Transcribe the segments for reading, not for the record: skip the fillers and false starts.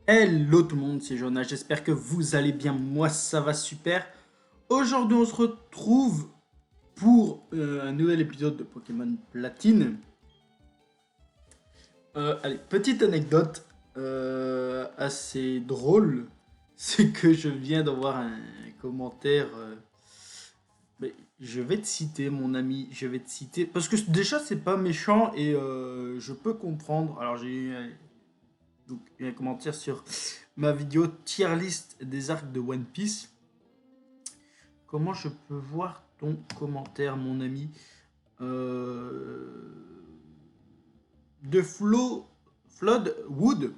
Hello tout le monde, c'est Jonas, j'espère que vous allez bien, moi ça va super. Aujourd'hui on se retrouve pour un nouvel épisode de Pokémon Platine. Allez, petite anecdote assez drôle, c'est que je viens d'avoir un commentaire. Mais je vais te citer mon ami, je vais te citer, parce que déjà c'est pas méchant et je peux comprendre. Alors j'ai eu un commentaire sur ma vidéo tier list des arcs de One Piece. Comment je peux voir ton commentaire, mon ami de Flood Wood.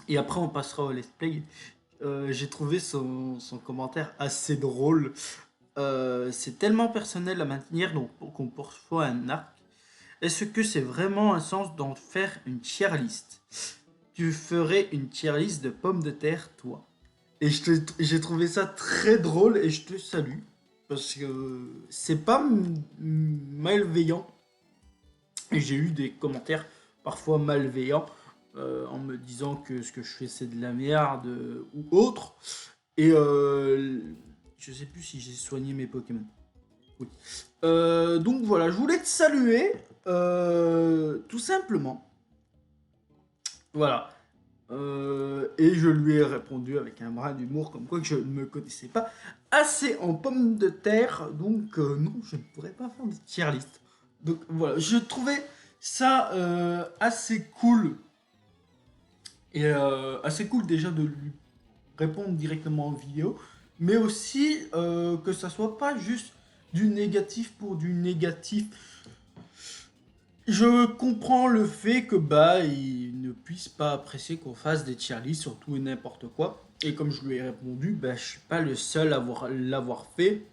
Et après, on passera au let's play. J'ai trouvé son commentaire assez drôle. C'est tellement personnel la manière dont qu'on pourçoit un arc. Est-ce que c'est vraiment un sens d'en faire une tier list? Tu ferais une tier list de pommes de terre, toi? Et j'ai trouvé ça très drôle et je te salue. Parce que c'est pas malveillant. Et j'ai eu des commentaires parfois malveillants en me disant que ce que je fais c'est de la merde ou autre. Et je sais plus si j'ai soigné mes Pokémon. Oui. Donc voilà, je voulais te saluer tout simplement. Voilà. Et je lui ai répondu avec un brin d'humour comme quoi que je ne me connaissais pas assez en pommes de terre, donc non, je ne pourrais pas faire de tier list. Donc voilà, je trouvais ça assez cool et assez cool déjà de lui répondre directement en vidéo, mais aussi que ça soit pas juste du négatif pour du négatif. Je comprends le fait que bah il ne puisse pas apprécier qu'on fasse des tier lists sur tout et n'importe quoi. Et comme je lui ai répondu, bah je suis pas le seul à l'avoir fait.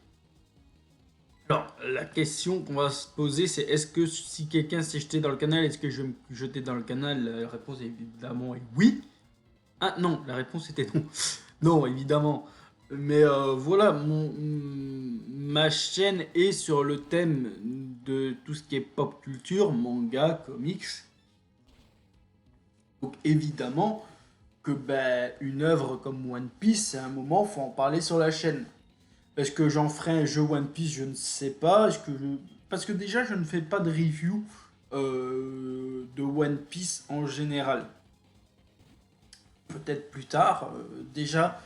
Alors la question qu'on va se poser, c'est est-ce que si quelqu'un s'est jeté dans le canal, est-ce que je vais me jeter dans le canal? La réponse évidemment est oui. Ah non, la réponse était non. Non, évidemment. Mais voilà, ma chaîne est sur le thème de tout ce qui est pop culture, manga, comics. Donc évidemment que ben, une œuvre comme One Piece, à un moment, faut en parler sur la chaîne. Est-ce que j'en ferai un jeu One Piece? Je ne sais pas. Parce que déjà, je ne fais pas de review de One Piece en général. Peut-être plus tard. Déjà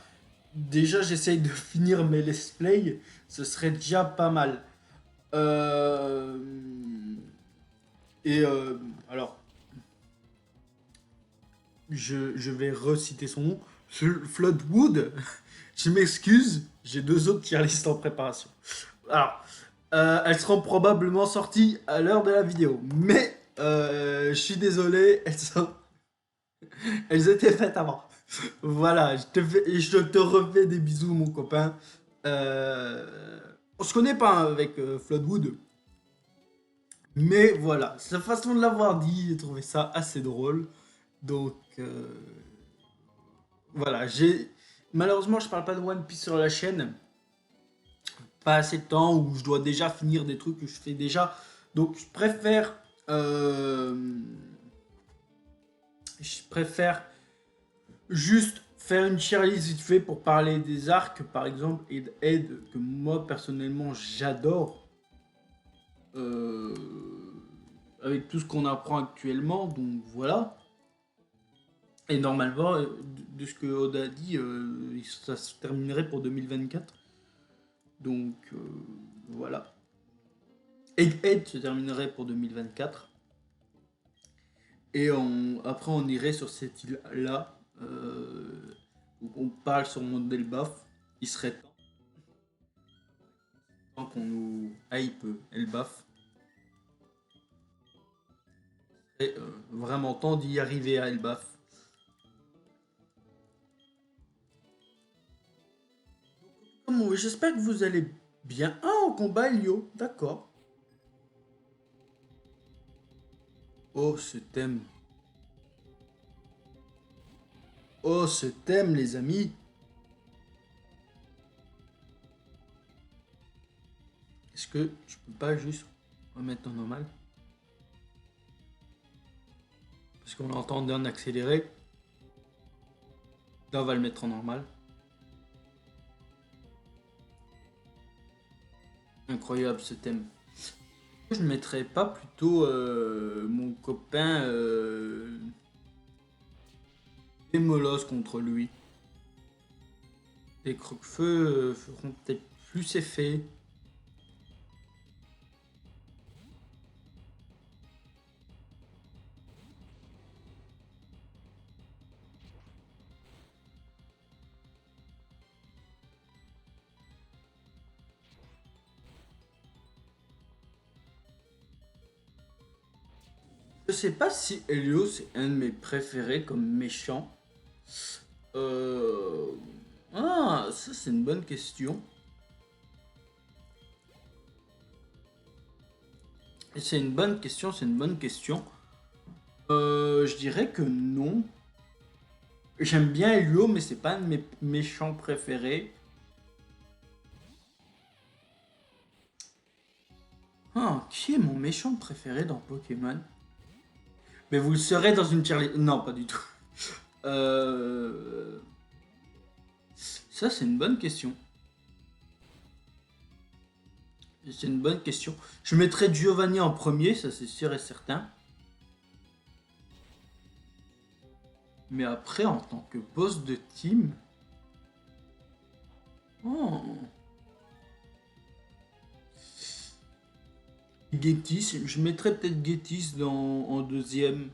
j'essaye de finir mes let's play. Ce serait déjà pas mal. Euh, et alors, je vais reciter son nom. Floodwood. Je m'excuse, j'ai deux autres tier list en préparation. Alors, elles seront probablement sorties à l'heure de la vidéo, mais je suis désolé, elles étaient faites avant. Voilà, je te refais des bisous, mon copain. On se connaît pas hein, avec Floodwood, mais voilà, sa façon de l'avoir dit, j'ai trouvé ça assez drôle. Donc, voilà, malheureusement, je parle pas de One Piece sur la chaîne. Pas assez de temps où je dois déjà finir des trucs que je fais déjà. Donc euh, je préfère juste faire une tier list vite fait pour parler des arcs par exemple et d'Ed que moi personnellement j'adore euh, avec tout ce qu'on apprend actuellement. Donc voilà. Et normalement, de ce que Oda a dit, ça se terminerait pour 2024. Donc voilà. Egghead se terminerait pour 2024. Et après, on irait sur cette île-là. Où on parle sur mon Elbaf. Il serait temps qu'on nous hype Elbaf. Et vraiment temps d'y arriver à Elbaf. Bon, j'espère que vous allez bien. Ah, au combat, Elio. D'accord. Oh, ce thème. Oh, ce thème, les amis. Est-ce que je peux pas juste remettre en normal? Parce qu'on l'entend en accéléré. Là, on va le mettre en normal. Incroyable ce thème. Je ne mettrais pas plutôt mon copain Démolos contre lui. Les croque-feux feront peut-être plus effet. Je sais pas si Helios est un de mes préférés comme méchant. Euh... Ah, ça c'est une bonne question. C'est une bonne question, c'est une bonne question. Je dirais que non. J'aime bien Helio, mais c'est pas un de mes méchants préférés. Ah, qui est mon méchant préféré dans Pokémon? Mais vous le serez dans une tier list. Non, pas du tout. Euh... Ça, c'est une bonne question. C'est une bonne question. Je mettrais Giovanni en premier, ça c'est sûr et certain. Mais après, en tant que boss de team... Oh. Getis, je mettrais peut-être Getis en deuxième.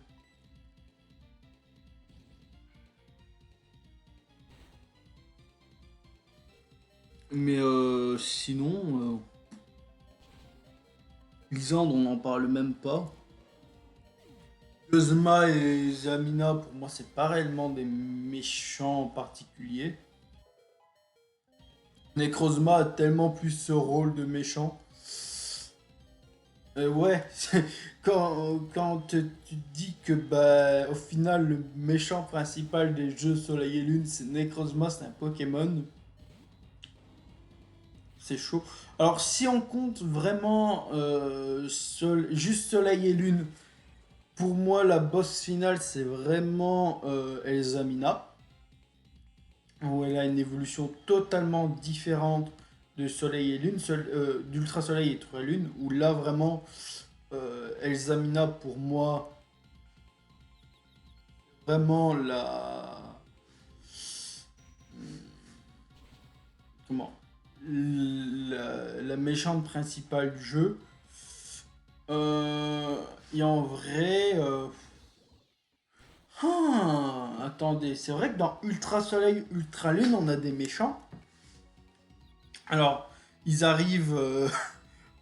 Mais sinon, Lisandre, on n'en parle même pas. Cosma et Zamina, pour moi, c'est pas réellement des méchants en particulier. Necrozma a tellement plus ce rôle de méchant. Ouais, quand tu te dis que bah, au final, le méchant principal des jeux Soleil et Lune, c'est Necrozma, c'est un Pokémon. C'est chaud. Alors, si on compte vraiment juste Soleil et Lune, pour moi, la boss finale, c'est vraiment Elzamina, où elle a une évolution totalement différente de Soleil et Lune, d'Ultra Soleil et Ultra Lune, où là, vraiment, Elzamina, pour moi, vraiment comment la méchante principale du jeu. Et en vrai, attendez, c'est vrai que dans Ultra Soleil, Ultra Lune, on a des méchants. Alors, ils arrivent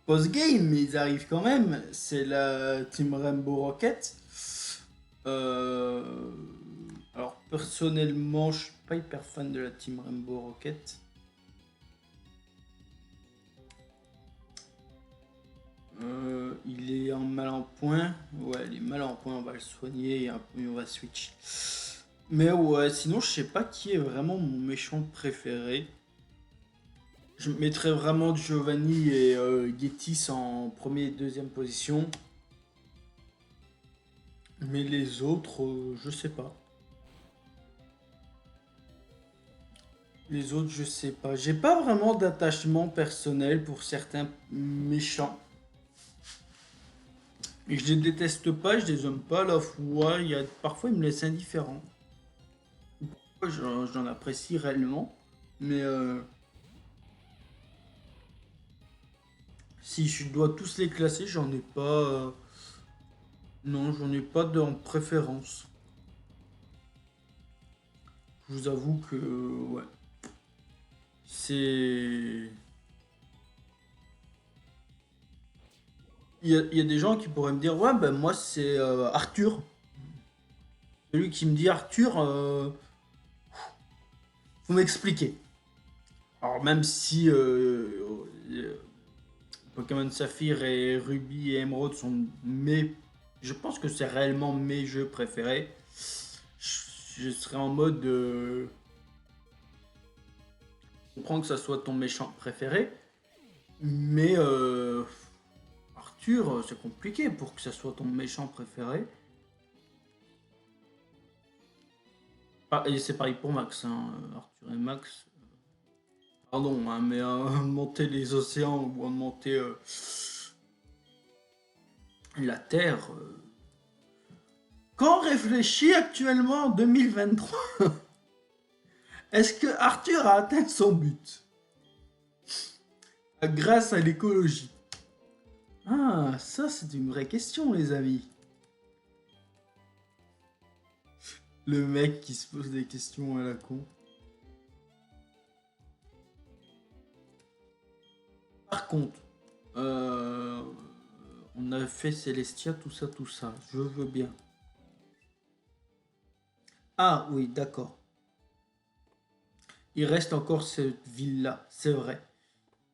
post-game, mais ils arrivent quand même. C'est la Team Rainbow Rocket. Euh, alors, personnellement, je suis pas hyper fan de la Team Rainbow Rocket. Il est en mal en point. Ouais, il est mal en point, on va le soigner et on va switch. Mais ouais, sinon, je sais pas qui est vraiment mon méchant préféré. Je mettrais vraiment Giovanni et Getis en première et deuxième position. Mais les autres, je sais pas. Les autres, je sais pas. J'ai pas vraiment d'attachement personnel pour certains méchants. Et je les déteste pas, je les aime pas à la fois. Parfois, ils me laissent indifférent. J'en apprécie réellement. Mais si je dois tous les classer, j'en ai pas. Non, j'en ai pas de en préférence. Je vous avoue que ouais. C'est. Il y a des gens qui pourraient me dire ouais ben moi c'est Arthur. Celui qui me dit Arthur, faut m'expliquer. Alors même si Pokémon Saphir et Ruby et Emerald sont mes... Je pense que c'est réellement mes jeux préférés. Je serais en mode... je comprends que ça soit ton méchant préféré. Mais Arthur, c'est compliqué pour que ça soit ton méchant préféré. Et c'est pareil pour Max, hein. Arthur et Max. Pardon, hein, mais monter les océans ou monter la Terre. Quand on réfléchit actuellement en 2023, est-ce que Arthur a atteint son but grâce à l'écologie? Ah, ça c'est une vraie question, les amis. Le mec qui se pose des questions à la con. Par contre, euh, on a fait Célestia, tout ça, tout ça. Je veux bien. Ah oui, d'accord. Il reste encore cette ville-là, c'est vrai.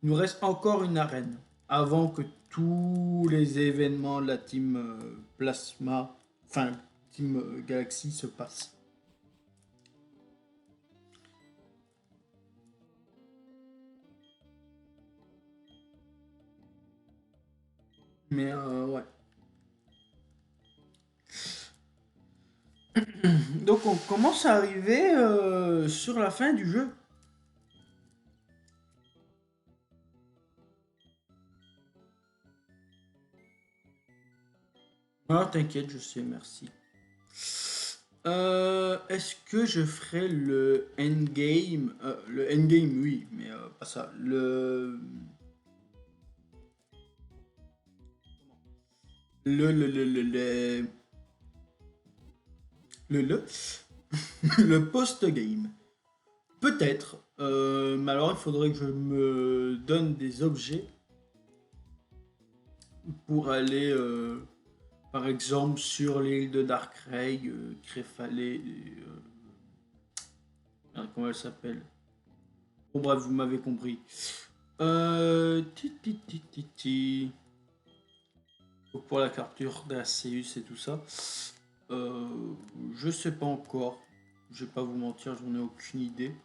Il nous reste encore une arène avant que tous les événements de la team Plasma, enfin team Galaxy se passent. Mais ouais. Donc on commence à arriver sur la fin du jeu. Ah t'inquiète, je sais, merci. Est-ce que je ferai le endgame? Le endgame, oui, mais pas ça. Le, le, le post-game. Peut-être, mais alors il faudrait que je me donne des objets pour aller, par exemple, sur l'île de Darkrai, Créphalé, comment elle s'appelle? Bon bref, vous m'avez compris. Ti, ti, ti, ti, ti. Donc pour la capture d'Arceus et tout ça, euh, je sais pas encore. Je vais pas vous mentir, j'en ai aucune idée.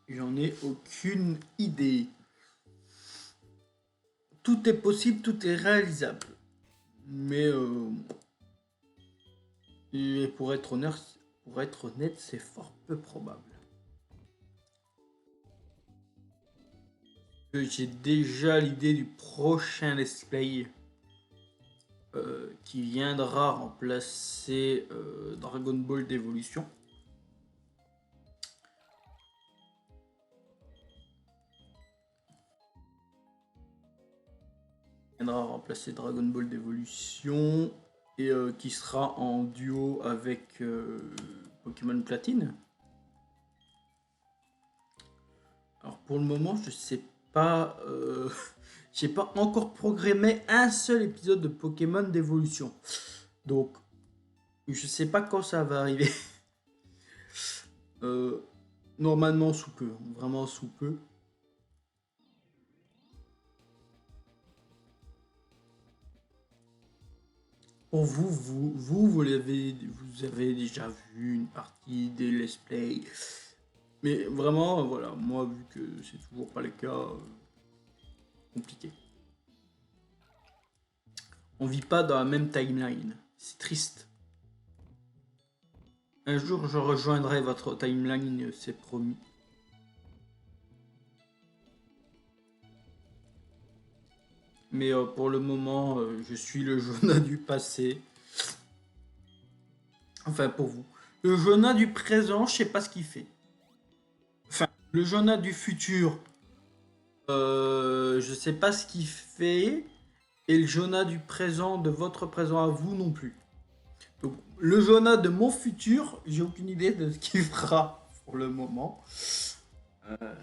J'en ai aucune idée. Tout est possible, tout est réalisable. Mais et pour être honnête, c'est fort peu probable. J'ai déjà l'idée du prochain let's play qui viendra remplacer Dragon Ball d'Evolution. Viendra remplacer Dragon Ball d'Evolution et qui sera en duo avec Pokémon Platine. Alors pour le moment, je sais pas, j'ai pas encore programmé un seul épisode de Pokémon d'Evolution. Donc je sais pas quand ça va arriver. Normalement sous peu, vraiment sous peu. Pour vous avez déjà vu une partie des let's play. Mais vraiment, voilà, moi, vu que c'est toujours pas le cas, compliqué. On vit pas dans la même timeline. C'est triste. Un jour, je rejoindrai votre timeline, c'est promis. Mais pour le moment, je suis le Jonah du passé. Enfin, pour vous. Le Jonah du présent, je sais pas ce qu'il fait. Enfin, le Jonah du futur, je sais pas ce qu'il fait. Et le Jonah du présent, de votre présent à vous non plus. Donc, le Jonah de mon futur, j'ai aucune idée de ce qu'il fera pour le moment. Euh,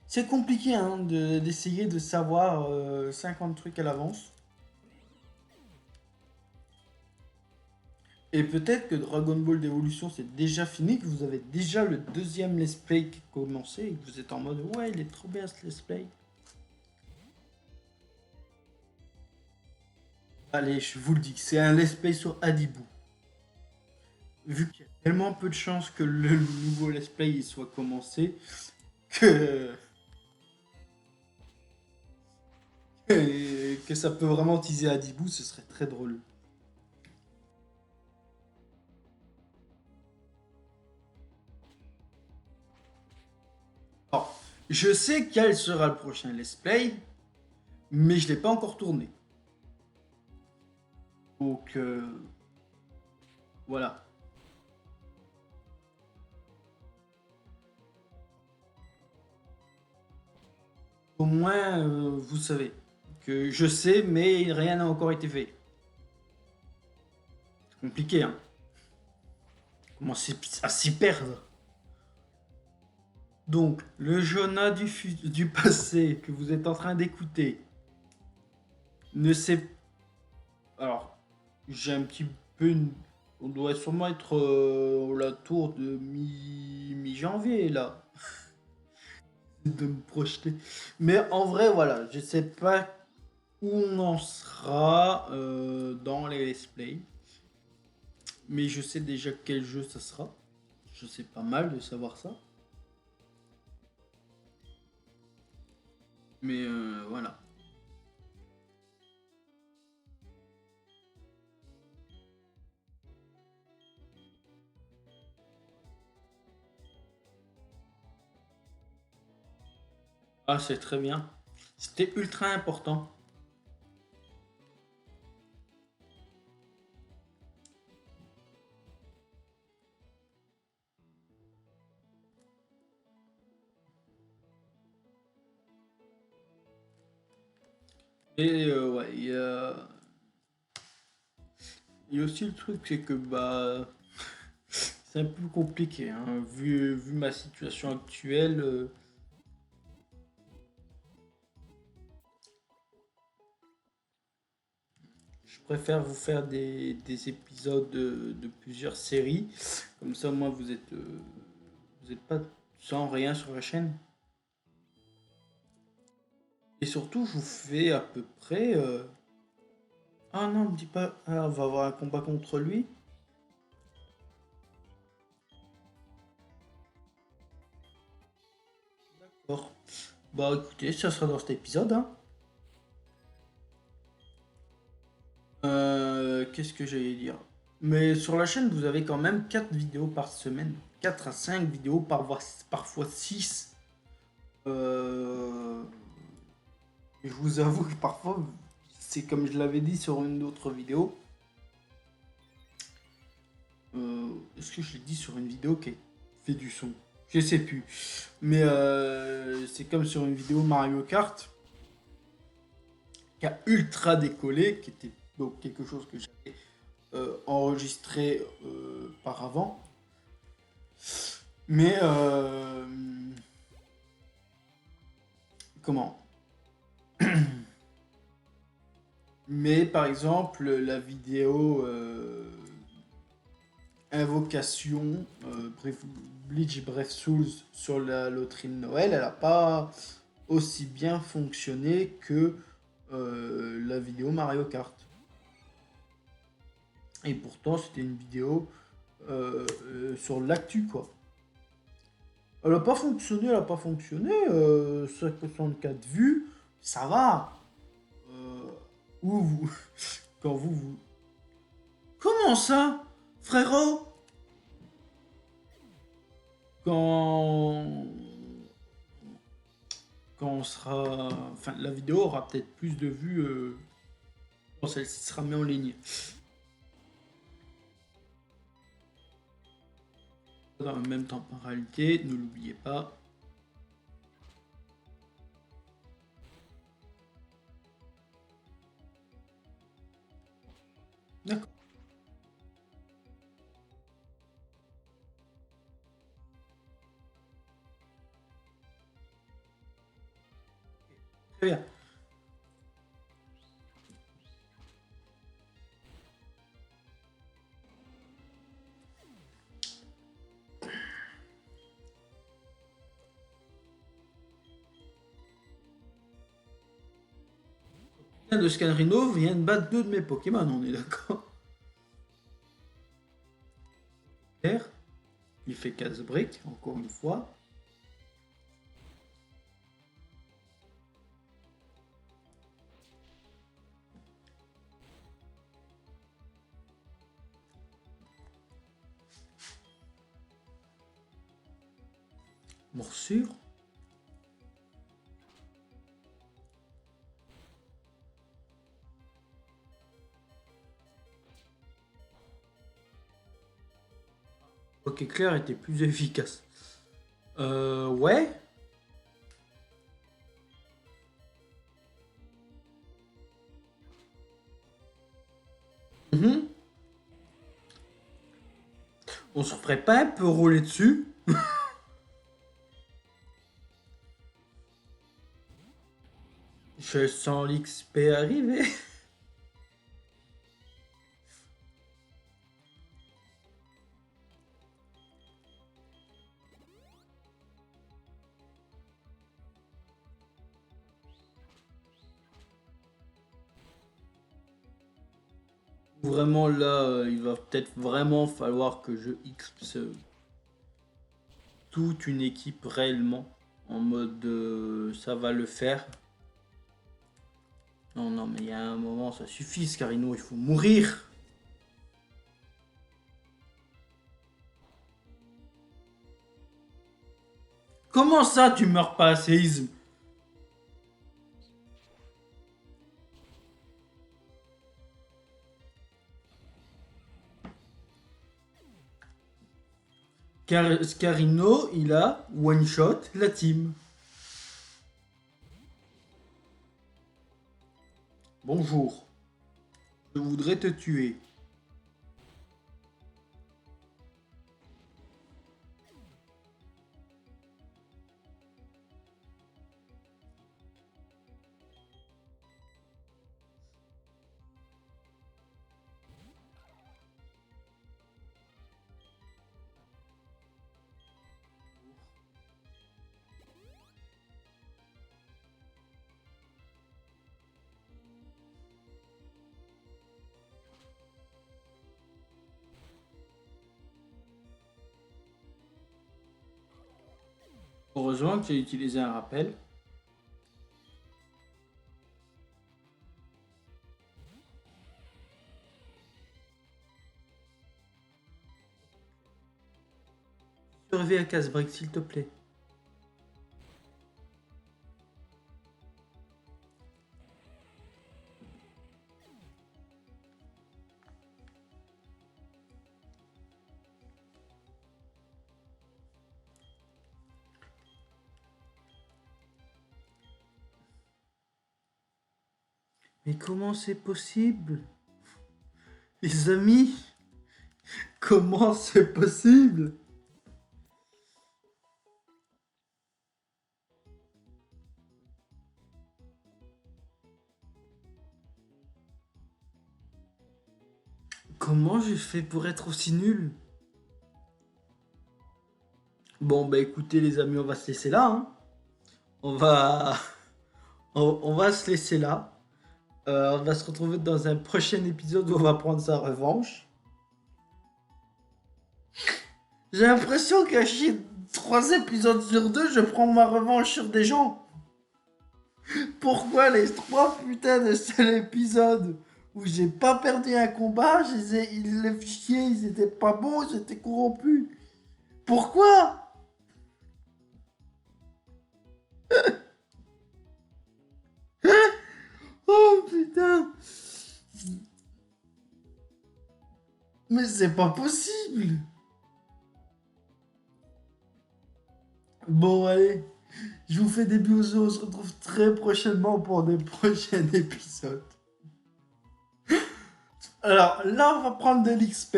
C'est compliqué hein, d'essayer de savoir 50 trucs à l'avance. Et peut-être que Dragon Ball d'Evolution c'est déjà fini, que vous avez déjà le deuxième let's play qui a commencé et que vous êtes en mode ouais il est trop bien ce let's play. Allez, je vous le dis, c'est un let's play sur Adibou. Vu qu'il y a tellement peu de chances que le nouveau let's play il soit commencé, que, que ça peut vraiment teaser Adibou, ce serait très drôle. Alors, je sais quel sera le prochain let's play, mais je l'ai pas encore tourné. Donc voilà. Au moins, vous savez que je sais, mais rien n'a encore été fait. C'est compliqué, hein. Comment à s'y perdre. Donc, le Jonah du passé que vous êtes en train d'écouter ne sait. Alors, j'ai un petit peu une. On doit sûrement être au la tour de mi-janvier là, de me projeter. Mais en vrai, voilà, je sais pas où on en sera dans les let's play, mais je sais déjà quel jeu ça sera. Je sais pas mal de savoir ça. Mais voilà. Ah, c'est très bien. C'était ultra important. Et ouais, il y a aussi le truc, c'est que bah c'est un peu compliqué, hein, vu ma situation actuelle. Je préfère vous faire des épisodes de plusieurs séries. Comme ça, moi, vous êtes pas sans rien sur la chaîne. Et surtout, je vous fais à peu près. Ah non, me dis pas. Ah, on va avoir un combat contre lui. D'accord. Bah écoutez, ça sera dans cet épisode, hein. Qu'est-ce que j'allais dire? Mais sur la chaîne, vous avez quand même 4 vidéos par semaine. 4 à 5 vidéos parfois 6. Euh, je vous avoue que parfois, c'est comme je l'avais dit sur une autre vidéo. Est-ce que je l'ai dit sur une vidéo qui fait du son? Je sais plus. Mais c'est comme sur une vidéo Mario Kart qui a ultra décollé, qui était donc quelque chose que j'avais enregistré par avant. Mais comment? Mais par exemple, la vidéo Invocation Bleach Bref Souls sur la loterie de Noël, elle n'a pas aussi bien fonctionné que la vidéo Mario Kart. Et pourtant, c'était une vidéo sur l'actu, quoi. Elle a pas fonctionné, elle a pas fonctionné. 64 vues, ça va. Euh, ou vous, quand vous. Comment ça, frérot? Quand. Quand on sera. Enfin, la vidéo aura peut-être plus de vues quand celle-ci sera mise en ligne. Dans la même temporalité, ne l'oubliez pas. D'accord. Très bien. De Scanrino vient de battre 2 de mes Pokémon, on est d'accord. Il fait 15 briques, encore une fois. Morsure. Ok, Claire était plus efficace. Ouais. Mhm. On se ferait pas un peu rouler dessus? Je sens l'XP arriver. Vraiment là, il va peut-être vraiment falloir que je XP toute une équipe réellement. En mode ça va le faire. Non, non, mais il y a un moment, ça suffit, Scarino, il faut mourir. Comment ça, tu meurs pas à séisme? Car Scarino, il a one shot la team. Bonjour. Je voudrais te tuer. Heureusement que j'ai utilisé un rappel. Surveille à casse-break, s'il te plaît. Mais comment c'est possible? Les amis, comment c'est possible? Comment j'ai fait pour être aussi nul? Bon, bah écoutez les amis, on va se laisser là, hein. On va... on va se laisser là. On va se retrouver dans un prochain épisode où on va prendre sa revanche. J'ai l'impression qu'à chier 3 épisodes sur 2, je prends ma revanche sur des gens. Pourquoi les 3 putains de seuls épisodes où j'ai pas perdu un combat, ils les chier, ils étaient pas bons, ils étaient corrompus. Pourquoi? Oh putain. Mais c'est pas possible. Bon allez, je vous fais des bisous, on se retrouve très prochainement pour des prochains épisodes. Alors là, on va prendre de l'XP.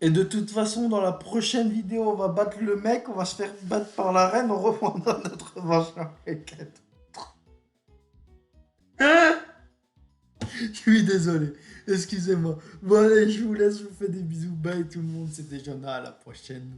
Et de toute façon, dans la prochaine vidéo, on va battre le mec, on va se faire battre par la reine, on reprendra notre revanche avec elle. Je suis désolé, excusez-moi. Bon allez, je vous laisse, je vous fais des bisous, bye tout le monde, c'était Jonah, à la prochaine.